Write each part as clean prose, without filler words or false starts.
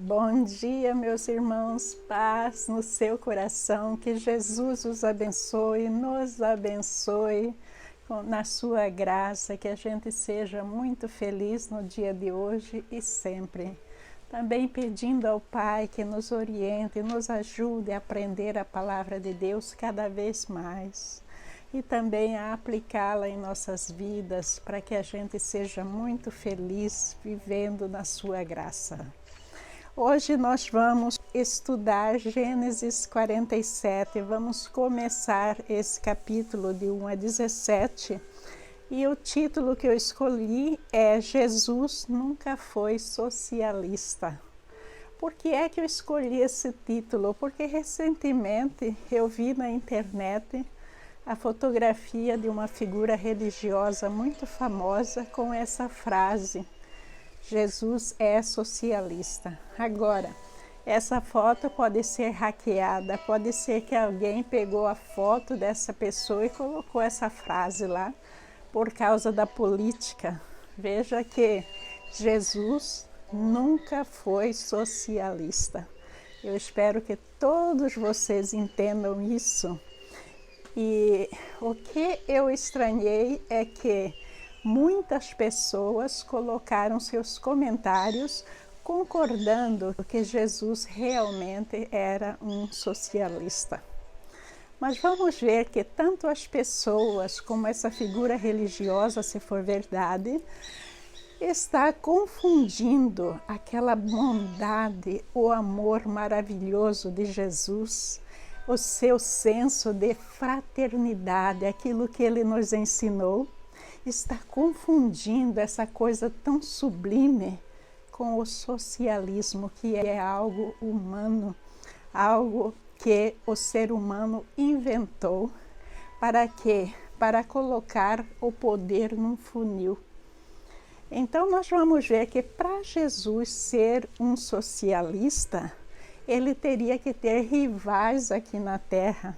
Bom dia, meus irmãos, paz no seu coração, que Jesus os abençoe, nos abençoe na sua graça, que a gente seja muito feliz no dia de hoje e sempre. Também pedindo ao Pai que nos oriente, nos ajude a aprender a palavra de Deus cada vez mais e também a aplicá-la em nossas vidas para que a gente seja muito feliz vivendo na sua graça. Hoje nós vamos estudar Gênesis 47, vamos começar esse capítulo de 1 a 17 e o título que eu escolhi é Jesus nunca foi socialista. Por que é que eu escolhi esse título? Porque recentemente eu vi na internet a fotografia de uma figura religiosa muito famosa com essa frase: Jesus é socialista. Agora, essa foto pode ser hackeada, pode ser que alguém pegou a foto dessa pessoa e colocou essa frase lá por causa da política. Veja que Jesus nunca foi socialista. Eu espero que todos vocês entendam isso. E o que eu estranhei é que muitas pessoas colocaram seus comentários concordando que Jesus realmente era um socialista. Mas vamos ver que tanto as pessoas como essa figura religiosa, se for verdade, está confundindo aquela bondade, o amor maravilhoso de Jesus, o seu senso de fraternidade, aquilo que ele nos ensinou, está confundindo essa coisa tão sublime com o socialismo, que é algo humano, algo que o ser humano inventou. Para quê? Para colocar o poder num funil. Então nós vamos ver que para Jesus ser um socialista, ele teria que ter rivais aqui na Terra,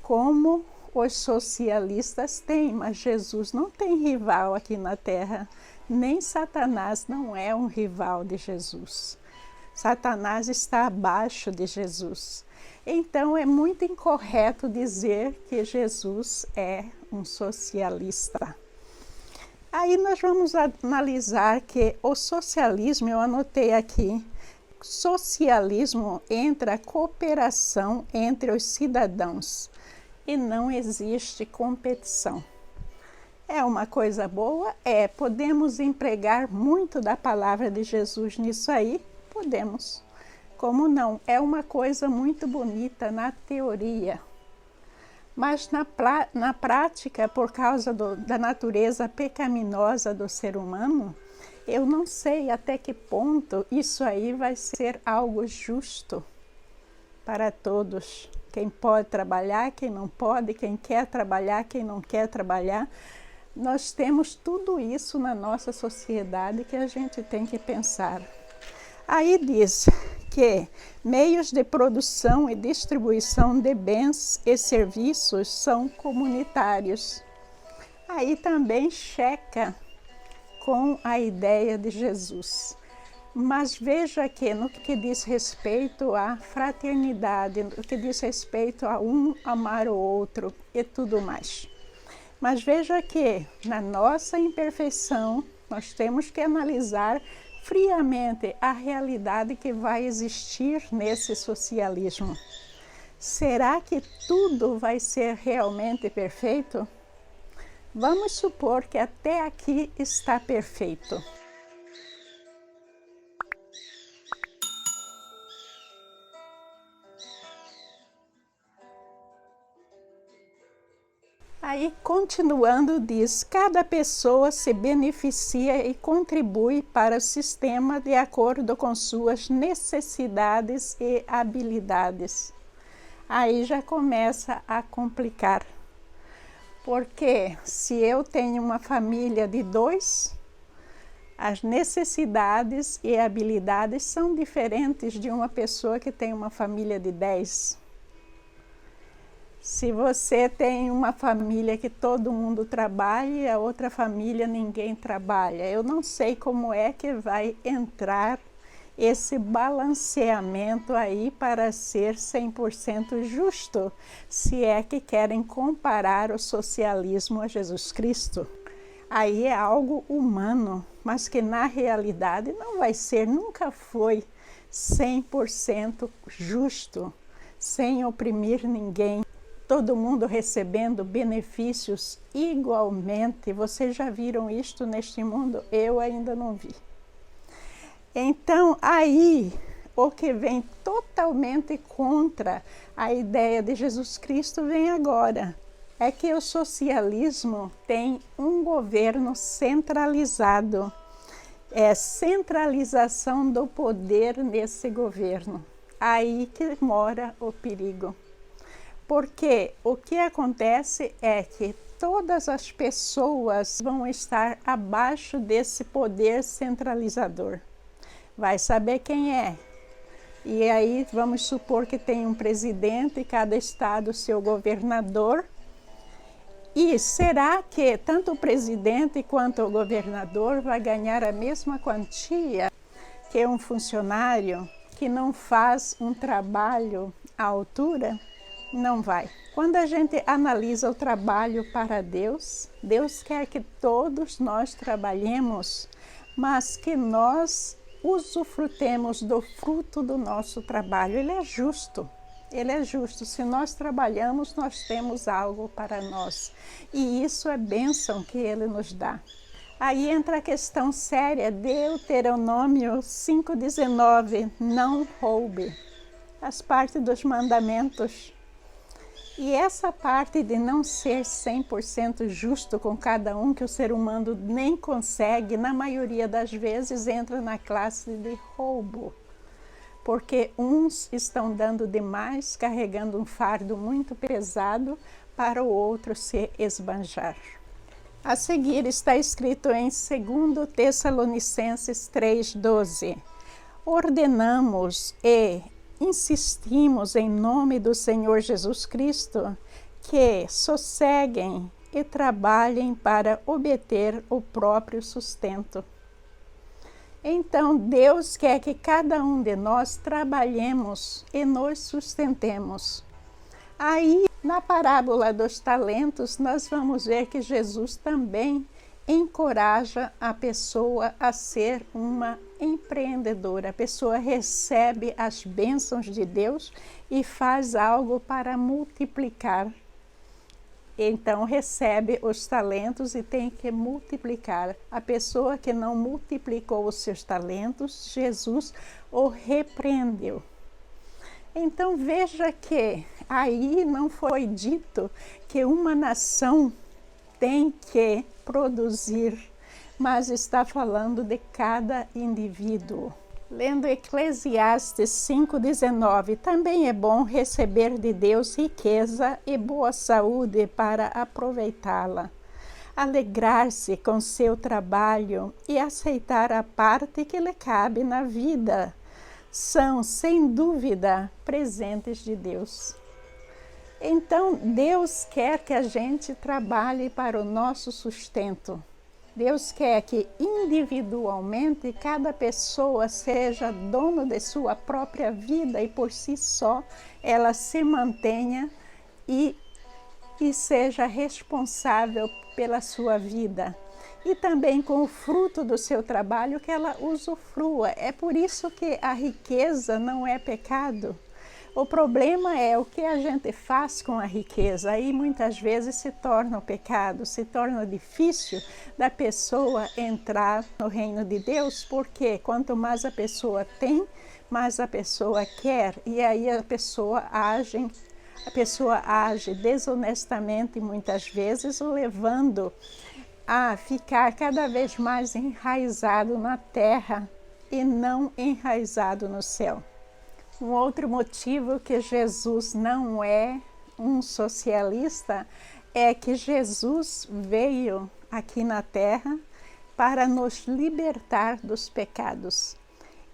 como os socialistas têm, mas Jesus não tem rival aqui na Terra, nem Satanás não é um rival de Jesus. Satanás está abaixo de Jesus. Então é muito incorreto dizer que Jesus é um socialista. Aí nós vamos analisar que o socialismo, eu anotei aqui, socialismo entra a cooperação entre os cidadãos e não existe competição. É uma coisa boa? É. Podemos empregar muito da palavra de Jesus nisso aí? Podemos. Como não? É uma coisa muito bonita na teoria. Mas na prática, por causa da natureza pecaminosa do ser humano, eu não sei até que ponto isso aí vai ser algo justo para todos. Quem pode trabalhar, quem não pode, quem quer trabalhar, quem não quer trabalhar. Nós temos tudo isso na nossa sociedade que a gente tem que pensar. Aí diz que meios de produção e distribuição de bens e serviços são comunitários. Aí também checa com a ideia de Jesus. Mas veja que no que diz respeito à fraternidade, no que diz respeito a um amar o outro e tudo mais. Mas veja que na nossa imperfeição nós temos que analisar friamente a realidade que vai existir nesse socialismo. Será que tudo vai ser realmente perfeito? Vamos supor que até aqui está perfeito. Aí, continuando, diz: cada pessoa se beneficia e contribui para o sistema de acordo com suas necessidades e habilidades. Aí já começa a complicar. Porque se eu tenho uma família de 2, as necessidades e habilidades são diferentes de uma pessoa que tem uma família de 10. Se você tem uma família que todo mundo trabalha e a outra família ninguém trabalha, eu não sei como é que vai entrar esse balanceamento aí para ser 100% justo, se é que querem comparar o socialismo a Jesus Cristo. Aí é algo humano, mas que na realidade não vai ser, nunca foi 100% justo, sem oprimir ninguém, todo mundo recebendo benefícios igualmente. Vocês já viram isto neste mundo? Eu ainda não vi. Então, aí, o que vem totalmente contra a ideia de Jesus Cristo vem agora. É que o socialismo tem um governo centralizado. É centralização do poder nesse governo. Aí que mora o perigo. Porque o que acontece é que todas as pessoas vão estar abaixo desse poder centralizador. Vai saber quem é. E aí vamos supor que tem um presidente, cada estado seu governador. E será que tanto o presidente quanto o governador vai ganhar a mesma quantia que um funcionário que não faz um trabalho à altura? Não vai. Quando a gente analisa o trabalho para Deus, Deus quer que todos nós trabalhemos, mas que nós usufrutemos do fruto do nosso trabalho. Ele é justo. Ele é justo. Se nós trabalhamos, nós temos algo para nós. E isso é bênção que Ele nos dá. Aí entra a questão séria, Deuteronômio 5,19, não roube. As partes dos mandamentos. E essa parte de não ser 100% justo com cada um, que o ser humano nem consegue, na maioria das vezes entra na classe de roubo. Porque uns estão dando demais, carregando um fardo muito pesado para o outro se esbanjar. A seguir está escrito em 2 Tessalonicenses 3,12. Ordenamos e insistimos em nome do Senhor Jesus Cristo que sosseguem e trabalhem para obter o próprio sustento. Então, Deus quer que cada um de nós trabalhemos e nos sustentemos. Aí, na parábola dos talentos, nós vamos ver que Jesus também encoraja a pessoa a ser uma empreendedora. A pessoa recebe as bênçãos de Deus e faz algo para multiplicar. Então recebe os talentos e tem que multiplicar. A pessoa que não multiplicou os seus talentos, Jesus o repreendeu. Então veja que aí não foi dito que uma nação tem que produzir, mas está falando de cada indivíduo. Lendo Eclesiastes 5,19, também é bom receber de Deus riqueza e boa saúde para aproveitá-la, alegrar-se com seu trabalho e aceitar a parte que lhe cabe na vida. São, sem dúvida, presentes de Deus. Então, Deus quer que a gente trabalhe para o nosso sustento. Deus quer que individualmente cada pessoa seja dono de sua própria vida e por si só ela se mantenha e seja responsável pela sua vida. E também com o fruto do seu trabalho que ela usufrua. É por isso que a riqueza não é pecado. O problema é o que a gente faz com a riqueza. Aí muitas vezes se torna o pecado, se torna difícil da pessoa entrar no reino de Deus, porque quanto mais a pessoa tem, mais a pessoa quer. E aí a pessoa age desonestamente muitas vezes, o levando a ficar cada vez mais enraizado na terra e não enraizado no céu. Um outro motivo que Jesus não é um socialista é que Jesus veio aqui na terra para nos libertar dos pecados.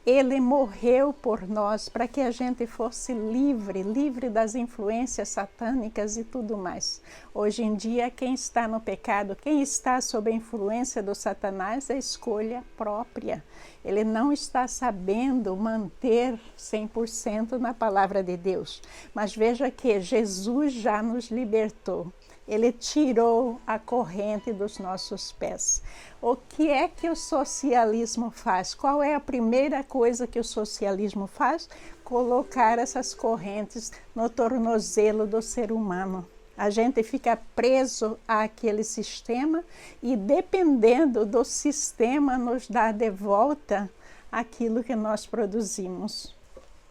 Ele morreu por nós para que a gente fosse livre das influências satânicas e tudo mais. Hoje em dia, quem está no pecado, quem está sob a influência do Satanás é escolha própria. Ele não está sabendo manter 100% na palavra de Deus. Mas veja que Jesus já nos libertou. Ele tirou a corrente dos nossos pés. O que é que o socialismo faz? Qual é a primeira coisa que o socialismo faz? Colocar essas correntes no tornozelo do ser humano. A gente fica preso àquele sistema e, dependendo do sistema, nos dá de volta aquilo que nós produzimos.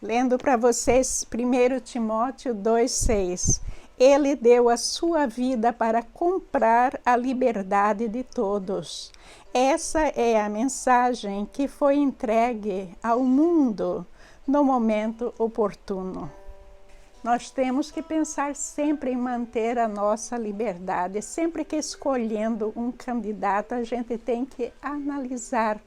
Lendo para vocês 1 Timóteo 2,6. Ele deu a sua vida para comprar a liberdade de todos. Essa é a mensagem que foi entregue ao mundo no momento oportuno. Nós temos que pensar sempre em manter a nossa liberdade. Sempre que escolhendo um candidato, a gente tem que analisar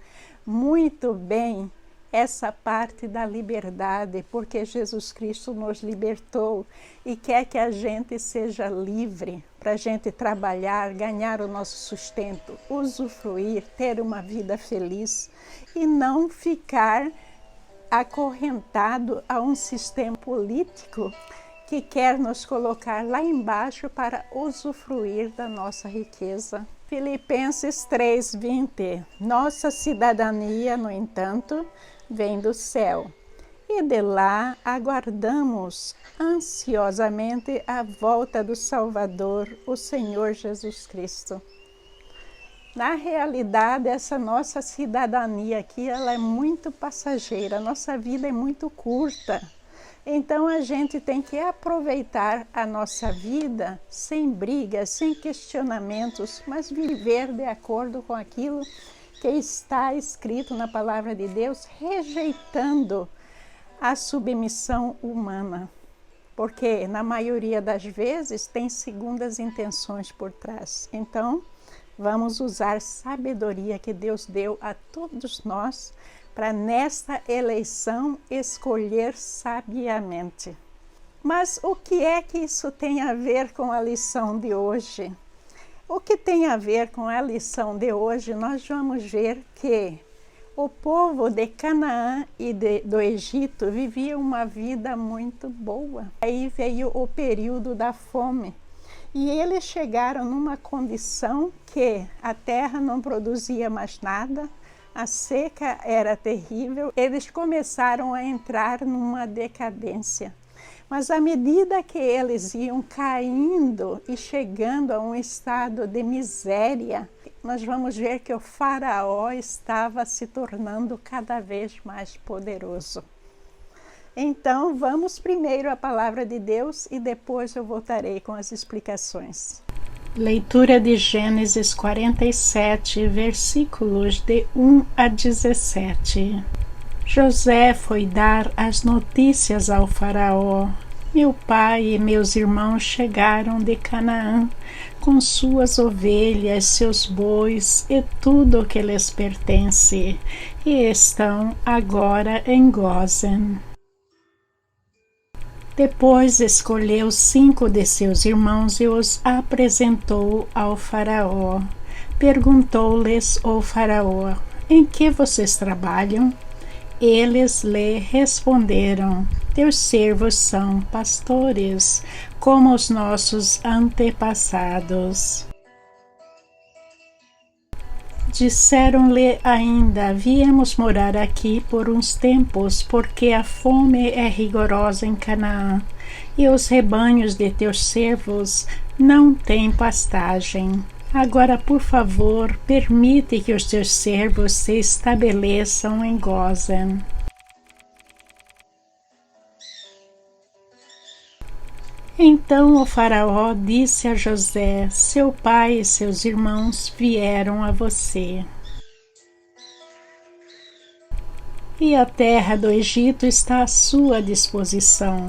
muito bem essa parte da liberdade, porque Jesus Cristo nos libertou e quer que a gente seja livre para a gente trabalhar, ganhar o nosso sustento, usufruir, ter uma vida feliz e não ficar acorrentado a um sistema político que quer nos colocar lá embaixo para usufruir da nossa riqueza. Filipenses 3:20. Nossa cidadania, no entanto, vem do céu, e de lá aguardamos ansiosamente a volta do Salvador, o Senhor Jesus Cristo. Na realidade, essa nossa cidadania aqui, ela é muito passageira, a nossa vida é muito curta. Então a gente tem que aproveitar a nossa vida sem brigas, sem questionamentos, mas viver de acordo com aquilo que está escrito na palavra de Deus, rejeitando a submissão humana. Porque na maioria das vezes tem segundas intenções por trás. Então, vamos usar sabedoria que Deus deu a todos nós para nesta eleição escolher sabiamente. Mas o que é que isso tem a ver com a lição de hoje? O que tem a ver com a lição de hoje, nós vamos ver que o povo de Canaã e do Egito vivia uma vida muito boa. Aí veio o período da fome. E eles chegaram numa condição que a terra não produzia mais nada, a seca era terrível, eles começaram a entrar numa decadência. Mas à medida que eles iam caindo e chegando a um estado de miséria, nós vamos ver que o faraó estava se tornando cada vez mais poderoso. Então, vamos primeiro à palavra de Deus e depois eu voltarei com as explicações. Leitura de Gênesis 47, versículos de 1 a 17. José foi dar as notícias ao faraó. Meu pai e meus irmãos chegaram de Canaã com suas ovelhas, seus bois e tudo o que lhes pertence, e estão agora em Gósen. Depois escolheu 5 de seus irmãos e os apresentou ao faraó. Perguntou-lhes o faraó: em que vocês trabalham? Eles lhe responderam: teus servos são pastores, como os nossos antepassados. Disseram-lhe ainda: viemos morar aqui por uns tempos, porque a fome é rigorosa em Canaã, e os rebanhos de teus servos não têm pastagem. Agora, por favor, permite que os teus servos se estabeleçam em Gósen. Então o faraó disse a José: seu pai e seus irmãos vieram a você. E a terra do Egito está à sua disposição.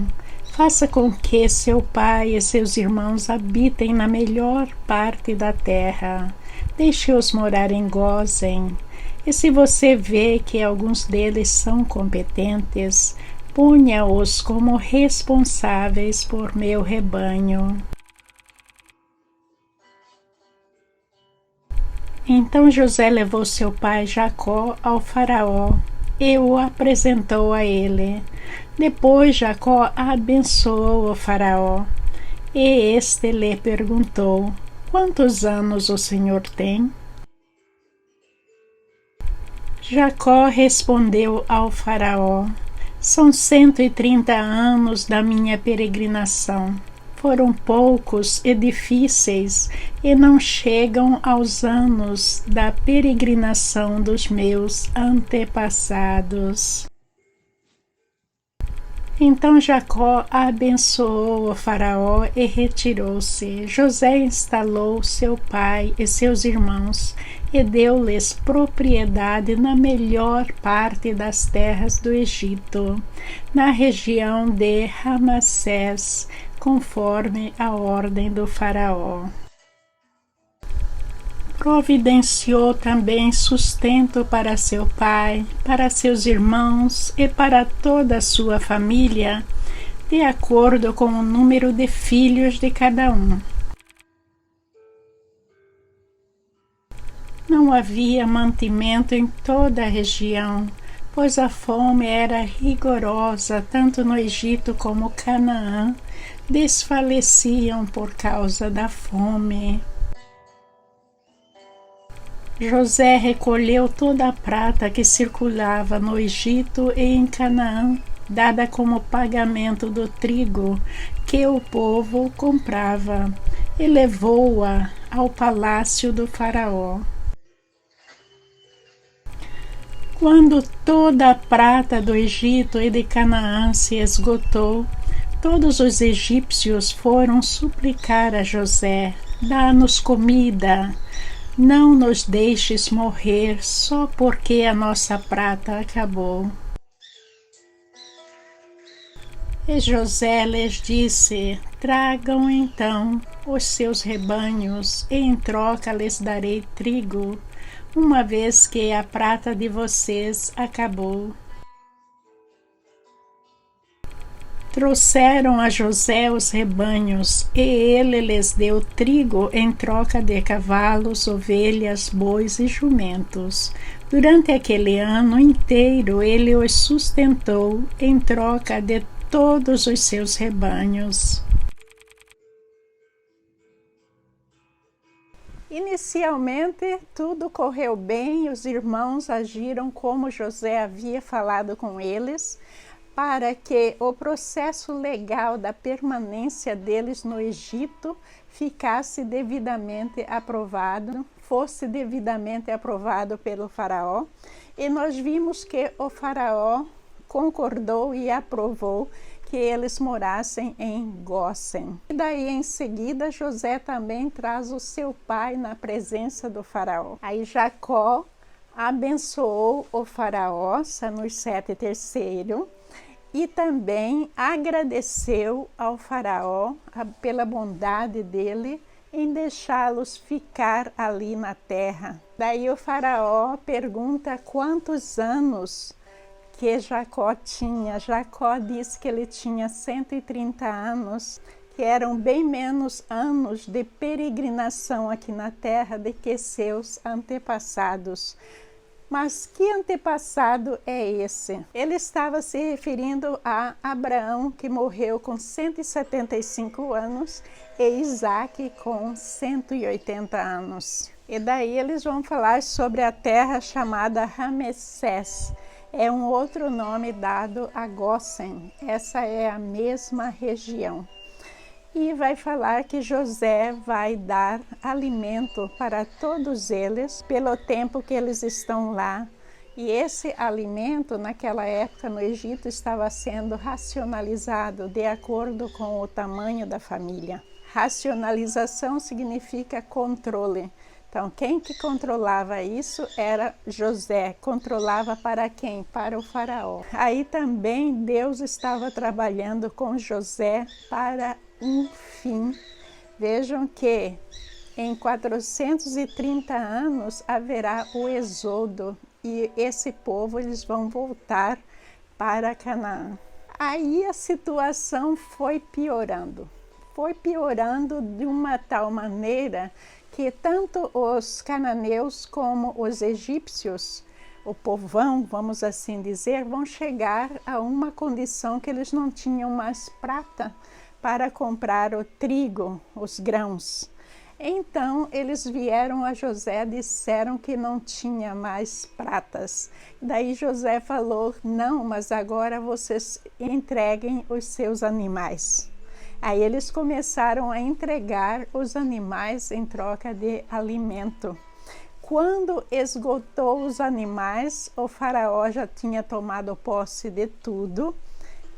Faça com que seu pai e seus irmãos habitem na melhor parte da terra. Deixe-os morar em Gósen. E se você vê que alguns deles são competentes, ponha-os como responsáveis por meu rebanho. Então José levou seu pai Jacó ao faraó e o apresentou a ele. Depois Jacó abençoou o faraó. E este lhe perguntou: quantos anos o senhor tem? Jacó respondeu ao faraó: são 130 anos da minha peregrinação. Foram poucos e difíceis e não chegam aos anos da peregrinação dos meus antepassados. Então Jacó abençoou o faraó e retirou-se. José instalou seu pai e seus irmãos e deu-lhes propriedade na melhor parte das terras do Egito, na região de Ramassés, conforme a ordem do faraó. Providenciou também sustento para seu pai, para seus irmãos e para toda a sua família, de acordo com o número de filhos de cada um. Não havia mantimento em toda a região, pois a fome era rigorosa tanto no Egito como Canaã, desfaleciam por causa da fome. José recolheu toda a prata que circulava no Egito e em Canaã, dada como pagamento do trigo que o povo comprava, e levou-a ao palácio do faraó. Quando toda a prata do Egito e de Canaã se esgotou, todos os egípcios foram suplicar a José: dá-nos comida. Não nos deixes morrer só porque a nossa prata acabou. E José lhes disse: tragam então os seus rebanhos, e em troca lhes darei trigo, uma vez que a prata de vocês acabou. Trouxeram a José os rebanhos, e ele lhes deu trigo em troca de cavalos, ovelhas, bois e jumentos. Durante aquele ano inteiro ele os sustentou em troca de todos os seus rebanhos. Inicialmente, tudo correu bem, os irmãos agiram como José havia falado com eles, para que o processo legal da permanência deles no Egito fosse devidamente aprovado pelo faraó. E nós vimos que o faraó concordou e aprovou que eles morassem em Gósen. E daí em seguida José também traz o seu pai na presença do faraó. Aí Jacó abençoou o faraó, Sanussete III, e também agradeceu ao faraó pela bondade dele em deixá-los ficar ali na terra. Daí o faraó pergunta quantos anos que Jacó tinha. Jacó disse que ele tinha 130 anos, que eram bem menos anos de peregrinação aqui na terra do que seus antepassados. Mas que antepassado é esse? Ele estava se referindo a Abraão, que morreu com 175 anos, e Isaac com 180 anos. E daí eles vão falar sobre a terra chamada Ramessés. É um outro nome dado a Gósen. Essa é a mesma região. E vai falar que José vai dar alimento para todos eles pelo tempo que eles estão lá. E esse alimento, naquela época no Egito, estava sendo racionalizado de acordo com o tamanho da família. Racionalização significa controle. Então, quem que controlava isso era José. Controlava para quem? Para o faraó. Aí também Deus estava trabalhando com José para um fim. Vejam que em 430 anos haverá o êxodo e esse povo eles vão voltar para Canaã. Aí a situação foi piorando de uma tal maneira que tanto os cananeus como os egípcios, o povão, vamos assim dizer, vão chegar a uma condição que eles não tinham mais prata para comprar o trigo, os grãos. Então eles vieram a José, disseram que não tinha mais pratas. Daí José falou: não, mas agora vocês entreguem os seus animais. Aí eles começaram a entregar os animais em troca de alimento. Quando esgotou os animais, o faraó já tinha tomado posse de tudo,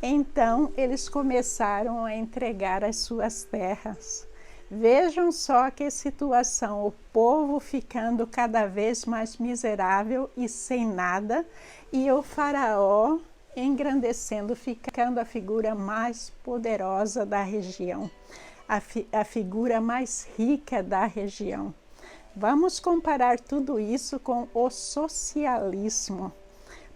então eles começaram a entregar as suas terras. Vejam só que situação, o povo ficando cada vez mais miserável e sem nada, e o faraó engrandecendo, ficando a figura mais poderosa da região, a figura mais rica da região. Vamos comparar tudo isso com o socialismo.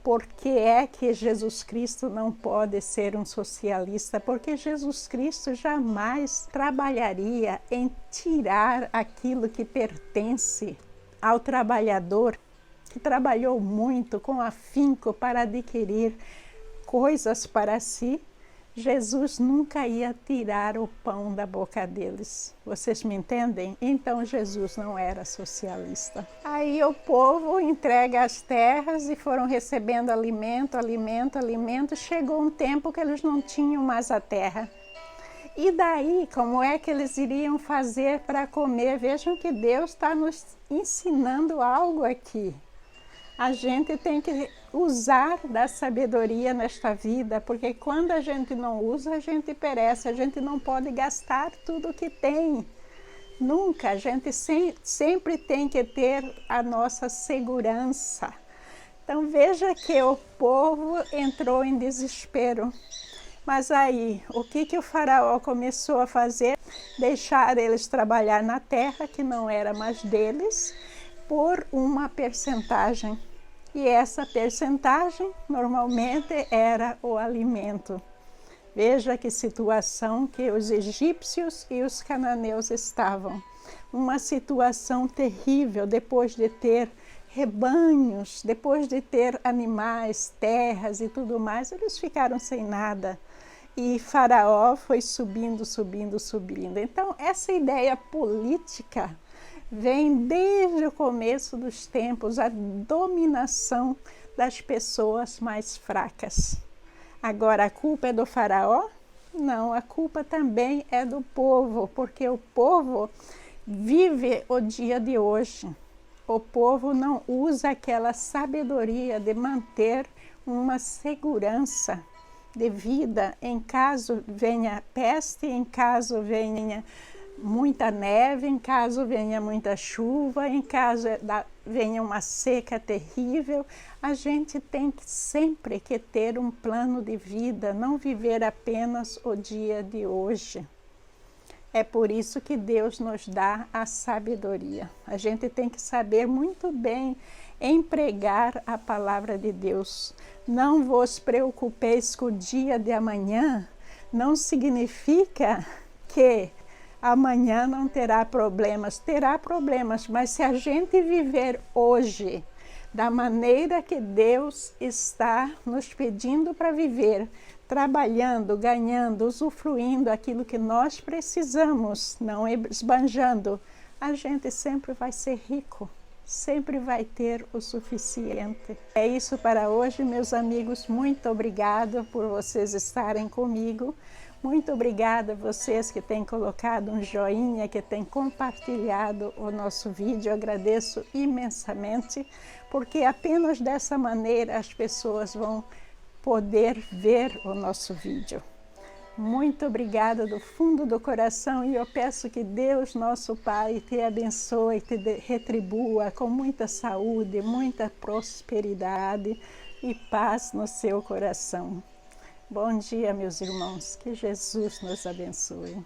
Por que é que Jesus Cristo não pode ser um socialista? Porque Jesus Cristo jamais trabalharia em tirar aquilo que pertence ao trabalhador, que trabalhou muito com afinco para adquirir coisas para si. Jesus nunca ia tirar o pão da boca deles. Vocês me entendem? Então Jesus não era socialista. Aí o povo entrega as terras e foram recebendo alimento. Chegou um tempo que eles não tinham mais a terra. E daí, como é que eles iriam fazer para comer? Vejam que Deus está nos ensinando algo aqui. A gente tem que usar da sabedoria nesta vida, porque quando a gente não usa, a gente perece. A gente não pode gastar tudo que tem. Nunca. A gente sempre tem que ter a nossa segurança. Então veja que o povo entrou em desespero. Mas aí, o que o faraó começou a fazer? Deixar eles trabalhar na terra, que não era mais deles, por uma percentagem. E essa percentagem normalmente era o alimento. Veja que situação que os egípcios e os cananeus estavam. Uma situação terrível, depois de ter rebanhos, depois de ter animais, terras e tudo mais, eles ficaram sem nada. E Faraó foi subindo. Então, essa ideia política vem desde o começo dos tempos, a dominação das pessoas mais fracas. Agora, a culpa é do faraó? Não, a culpa também é do povo, porque o povo vive o dia de hoje. O povo não usa aquela sabedoria de manter uma segurança de vida em caso venha peste, em caso venha muita neve, em caso venha muita chuva, em caso venha uma seca terrível. A gente tem sempre que ter um plano de vida, não viver apenas o dia de hoje. É por isso que Deus nos dá a sabedoria. A gente tem que saber muito bem empregar a palavra de Deus. Não vos preocupeis com o dia de amanhã, não significa que amanhã não terá problemas. Terá problemas, mas se a gente viver hoje da maneira que Deus está nos pedindo para viver, trabalhando, ganhando, usufruindo aquilo que nós precisamos, não esbanjando, a gente sempre vai ser rico, sempre vai ter o suficiente. É isso para hoje, meus amigos. Muito obrigada por vocês estarem comigo. Muito obrigada a vocês que têm colocado um joinha, que têm compartilhado o nosso vídeo. Eu agradeço imensamente, porque apenas dessa maneira as pessoas vão poder ver o nosso vídeo. Muito obrigada do fundo do coração, e eu peço que Deus, nosso Pai, te abençoe, te retribua com muita saúde, muita prosperidade e paz no seu coração. Bom dia, meus irmãos. Que Jesus nos abençoe.